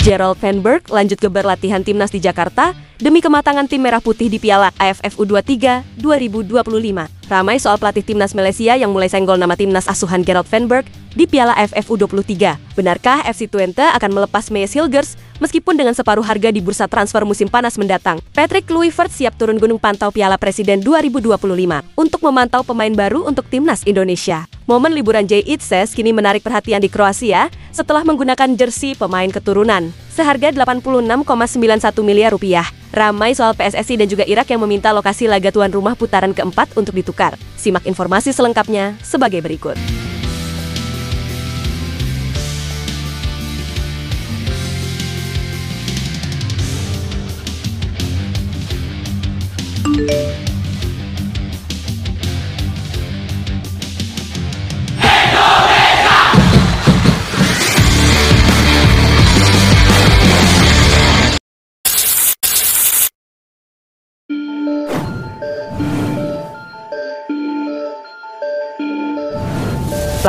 Gerald Van Berg lanjut geber latihan timnas di Jakarta demi kematangan tim merah putih di Piala AFF U23 2025. Ramai soal pelatih timnas Malaysia yang mulai senggol nama timnas asuhan Gerald Van Berg di Piala AFF U23. Benarkah FC Twente akan melepas Mees Hilgers meskipun dengan separuh harga di bursa transfer musim panas mendatang? Patrick Kluivert siap turun gunung pantau Piala Presiden 2025 untuk memantau pemain baru untuk timnas Indonesia. Momen liburan Jay Itzes kini menarik perhatian di Kroasia setelah menggunakan jersey pemain keturunan seharga 86,91 miliar rupiah. Ramai soal PSSI dan juga Irak yang meminta lokasi laga tuan rumah putaran keempat untuk ditukar. Simak informasi selengkapnya sebagai berikut.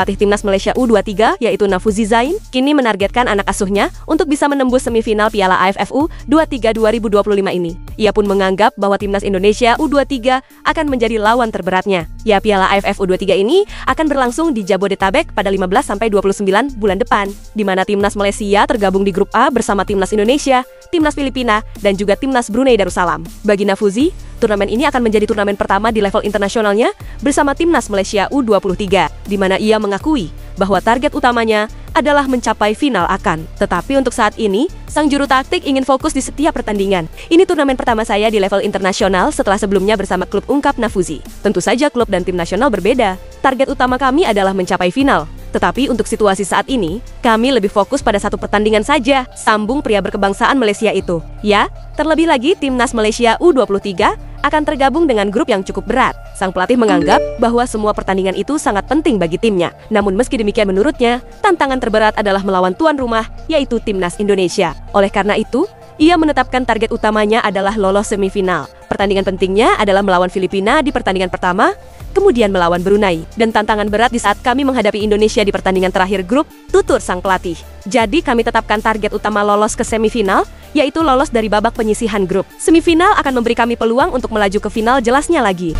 Pelatih timnas Malaysia U23 yaitu Nafuzi Zain kini menargetkan anak asuhnya untuk bisa menembus semifinal Piala AFF U23 2025 ini. Ia pun menganggap bahwa timnas Indonesia U23 akan menjadi lawan terberatnya. Ya, Piala AFF U23 ini akan berlangsung di Jabodetabek pada 15-29 bulan depan, di mana timnas Malaysia tergabung di grup A bersama timnas Indonesia, timnas Filipina, dan juga timnas Brunei Darussalam. Bagi Nafuzi, turnamen ini akan menjadi turnamen pertama di level internasionalnya bersama timnas Malaysia U23, di mana ia mengakui bahwa target utamanya adalah mencapai final AFF. Tetapi untuk saat ini, sang juru taktik ingin fokus di setiap pertandingan. Ini turnamen pertama saya di level internasional setelah sebelumnya bersama klub, ungkap Nafuzi. Tentu saja klub dan tim nasional berbeda. Target utama kami adalah mencapai final. Tetapi untuk situasi saat ini, kami lebih fokus pada satu pertandingan saja, sambung pria berkebangsaan Malaysia itu. Ya, terlebih lagi timnas Malaysia U23 akan tergabung dengan grup yang cukup berat. Sang pelatih menganggap bahwa semua pertandingan itu sangat penting bagi timnya. Namun meski demikian menurutnya, tantangan terberat adalah melawan tuan rumah, yaitu timnas Indonesia. Oleh karena itu, ia menetapkan target utamanya adalah lolos semifinal. Pertandingan pentingnya adalah melawan Filipina di pertandingan pertama, kemudian melawan Brunei. Dan tantangan berat di saat kami menghadapi Indonesia di pertandingan terakhir grup, tutur sang pelatih. Jadi kami tetapkan target utama lolos ke semifinal, yaitu lolos dari babak penyisihan grup. Semifinal akan memberi kami peluang untuk melaju ke final, jelasnya lagi.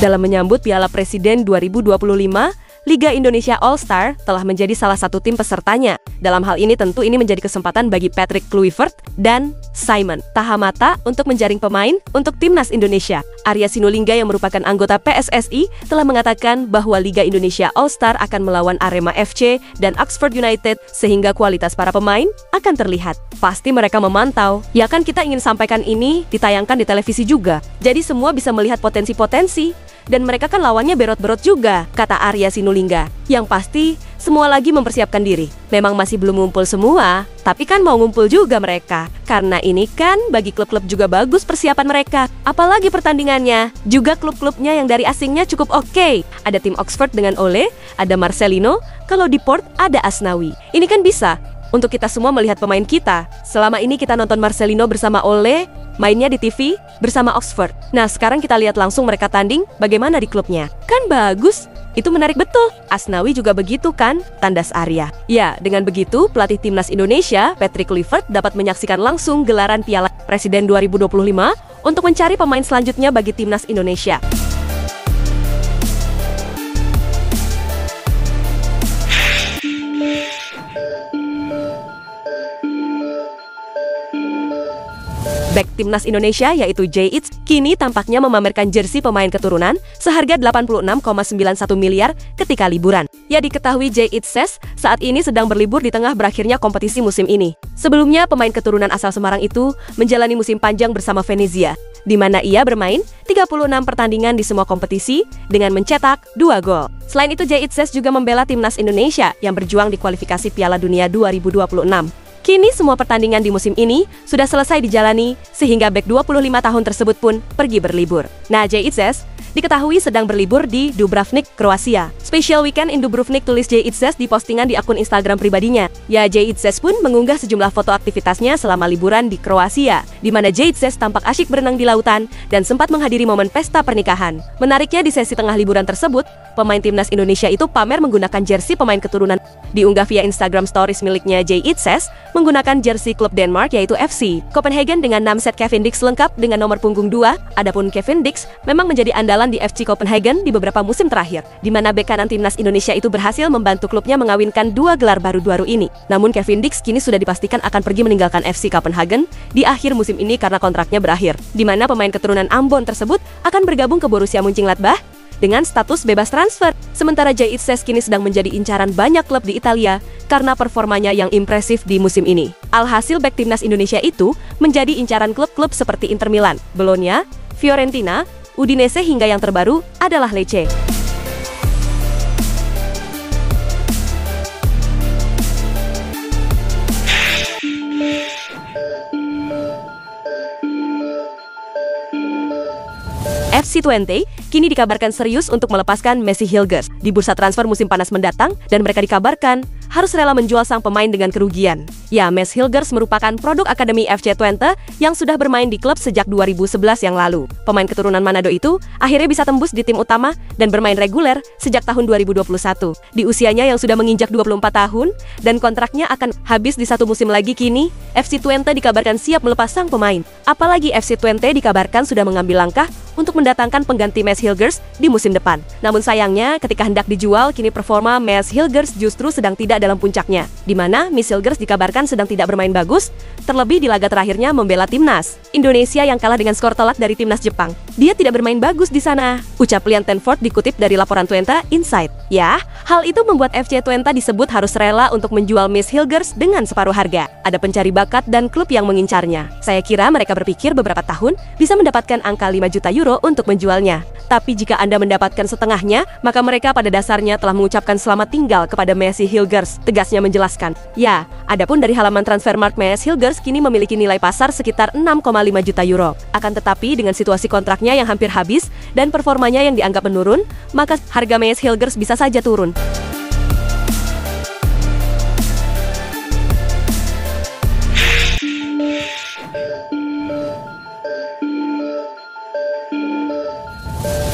Dalam menyambut Piala Presiden 2025, Liga Indonesia All-Star telah menjadi salah satu tim pesertanya. Dalam hal ini tentu ini menjadi kesempatan bagi Patrick Kluivert dan Simon Tahamata untuk menjaring pemain untuk timnas Indonesia. Arya Sinulinga yang merupakan anggota PSSI telah mengatakan bahwa Liga Indonesia All-Star akan melawan Arema FC dan Oxford United sehingga kualitas para pemain akan terlihat. Pasti mereka memantau. Ya kan kita ingin sampaikan ini ditayangkan di televisi juga. Jadi semua bisa melihat potensi-potensi. Dan mereka kan lawannya berot-berot juga, kata Arya Sinulinga. Yang pasti, semua lagi mempersiapkan diri. Memang masih belum ngumpul semua, tapi kan mau ngumpul juga mereka. Karena ini kan bagi klub-klub juga bagus persiapan mereka. Apalagi pertandingannya. Juga klub-klubnya yang dari asingnya cukup oke. Ada tim Oxford dengan Ole, ada Marcelino, kalau di Port ada Asnawi. Ini kan bisa untuk kita semua melihat pemain kita. Selama ini kita nonton Marcelino bersama Ole, mainnya di TV bersama Oxford. Nah, sekarang kita lihat langsung mereka tanding bagaimana di klubnya. Kan bagus? Itu menarik betul. Asnawi juga begitu kan? Tandas Arya. Ya, dengan begitu pelatih timnas Indonesia, Patrick Kluivert, dapat menyaksikan langsung gelaran Piala Presiden 2025 untuk mencari pemain selanjutnya bagi timnas Indonesia. Bek timnas Indonesia yaitu Jay Itzes kini tampaknya memamerkan jersey pemain keturunan seharga 86,91 miliar ketika liburan. Ya, diketahui Jay Itzes saat ini sedang berlibur di tengah berakhirnya kompetisi musim ini. Sebelumnya pemain keturunan asal Semarang itu menjalani musim panjang bersama Venezia, di mana ia bermain 36 pertandingan di semua kompetisi dengan mencetak 2 gol. Selain itu, Jay Itzes juga membela timnas Indonesia yang berjuang di kualifikasi Piala Dunia 2026. Kini semua pertandingan di musim ini sudah selesai dijalani, sehingga bek 25 tahun tersebut pun pergi berlibur. Nah, Jay Itzes diketahui sedang berlibur di Dubrovnik, Kroasia. Special weekend in Dubrovnik, tulis Jay Itzes di postingan di akun Instagram pribadinya. Ya, Jay Itzes pun mengunggah sejumlah foto aktivitasnya selama liburan di Kroasia, di mana Jay Itzes tampak asyik berenang di lautan dan sempat menghadiri momen pesta pernikahan. Menariknya, di sesi tengah liburan tersebut, pemain timnas Indonesia itu pamer menggunakan jersey pemain keturunan. Diunggah via Instagram Stories miliknya, Jay Itzes menggunakan jersey klub Denmark yaitu FC Copenhagen dengan 6 set Kevin Dix lengkap dengan nomor punggung 2. Adapun Kevin Dix memang menjadi andalan di FC Copenhagen di beberapa musim terakhir, di mana bek kanan timnas Indonesia itu berhasil membantu klubnya mengawinkan 2 gelar baru-baru ini. Namun Kevin Dix kini sudah dipastikan akan pergi meninggalkan FC Copenhagen di akhir musim ini karena kontraknya berakhir, di mana pemain keturunan Ambon tersebut akan bergabung ke Borussia Mönchengladbach dengan status bebas transfer. Sementara Jay Itzes kini sedang menjadi incaran banyak klub di Italia karena performanya yang impresif di musim ini. Alhasil bek timnas Indonesia itu menjadi incaran klub-klub seperti Inter Milan, Bologna, Fiorentina, Udinese hingga yang terbaru adalah Lecce. FC Twente kini dikabarkan serius untuk melepaskan Messi Hilgers di bursa transfer musim panas mendatang, dan mereka dikabarkan harus rela menjual sang pemain dengan kerugian. Ya, Messi Hilgers merupakan produk Akademi FC Twente yang sudah bermain di klub sejak 2011 yang lalu. Pemain keturunan Manado itu akhirnya bisa tembus di tim utama dan bermain reguler sejak tahun 2021. Di usianya yang sudah menginjak 24 tahun dan kontraknya akan habis di 1 musim lagi, kini FC Twente dikabarkan siap melepas sang pemain. Apalagi FC Twente dikabarkan sudah mengambil langkah untuk mendatangkan pengganti Messi Hilgers di musim depan. Namun sayangnya, ketika hendak dijual, kini performa Messi Hilgers justru sedang tidak dalam puncaknya, di mana Messi Hilgers dikabarkan sedang tidak bermain bagus, terlebih di laga terakhirnya membela timnas Indonesia yang kalah dengan skor telak dari timnas Jepang. Dia tidak bermain bagus di sana, ucap Lian Tenford dikutip dari laporan Twente Insight. Ya, hal itu membuat FC Twente disebut harus rela untuk menjual Messi Hilgers dengan separuh harga. Ada pencari bakat dan klub yang mengincarnya. Saya kira mereka berpikir beberapa tahun bisa mendapatkan angka 5 juta euro untuk menjualnya. Tapi jika Anda mendapatkan setengahnya, maka mereka pada dasarnya telah mengucapkan selamat tinggal kepada Messi Hilgers, tegasnya menjelaskan. Ya, adapun dari halaman Transfermarkt, Messi Hilgers kini memiliki nilai pasar sekitar 6,5 juta euro. Akan tetapi dengan situasi kontraknya yang hampir habis dan performanya yang dianggap menurun, maka harga Messi Hilgers bisa saja turun.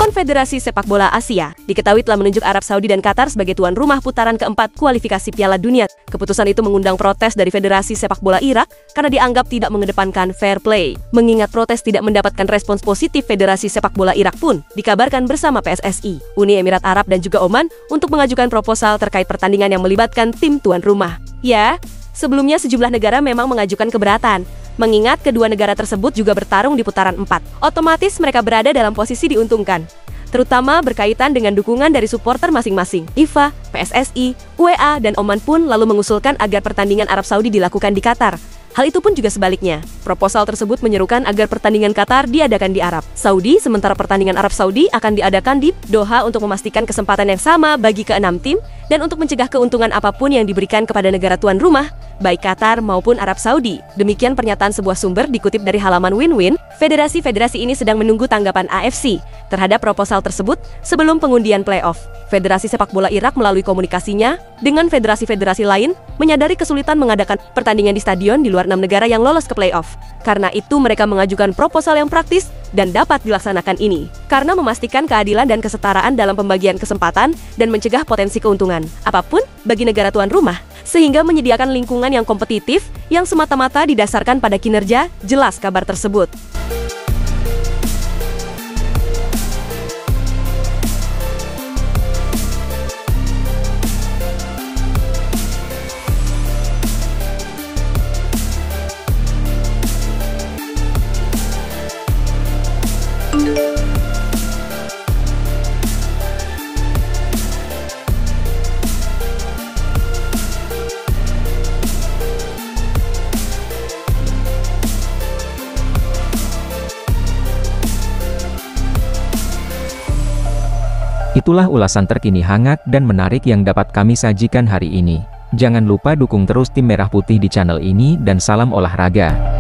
Konfederasi Sepak Bola Asia diketahui telah menunjuk Arab Saudi dan Qatar sebagai tuan rumah putaran keempat kualifikasi Piala Dunia. Keputusan itu mengundang protes dari Federasi Sepak Bola Irak karena dianggap tidak mengedepankan fair play. Mengingat protes tidak mendapatkan respons positif, Federasi Sepak Bola Irak pun dikabarkan bersama PSSI, Uni Emirat Arab dan juga Oman untuk mengajukan proposal terkait pertandingan yang melibatkan tim tuan rumah. Ya, sebelumnya sejumlah negara memang mengajukan keberatan. Mengingat kedua negara tersebut juga bertarung di putaran 4, otomatis mereka berada dalam posisi diuntungkan, terutama berkaitan dengan dukungan dari supporter masing-masing. FIFA, PSSI, UEA, dan Oman pun lalu mengusulkan agar pertandingan Arab Saudi dilakukan di Qatar. Hal itu pun juga sebaliknya. Proposal tersebut menyerukan agar pertandingan Qatar diadakan di Arab Saudi, sementara pertandingan Arab Saudi akan diadakan di Doha untuk memastikan kesempatan yang sama bagi ke-6 tim dan untuk mencegah keuntungan apapun yang diberikan kepada negara tuan rumah, baik Qatar maupun Arab Saudi. Demikian pernyataan sebuah sumber dikutip dari halaman Win-Win. Federasi-federasi ini sedang menunggu tanggapan AFC terhadap proposal tersebut sebelum pengundian playoff. Federasi Sepak Bola Irak melalui komunikasinya dengan federasi-federasi lain menyadari kesulitan mengadakan pertandingan di stadion di luar 6 negara yang lolos ke playoff. Karena itu mereka mengajukan proposal yang praktis dan dapat dilaksanakan ini, karena memastikan keadilan dan kesetaraan dalam pembagian kesempatan dan mencegah potensi keuntungan apapun bagi negara tuan rumah, sehingga menyediakan lingkungan yang kompetitif yang semata-mata didasarkan pada kinerja, jelas kabar tersebut. Itulah ulasan terkini hangat dan menarik yang dapat kami sajikan hari ini. Jangan lupa dukung terus tim Merah Putih di channel ini dan salam olahraga.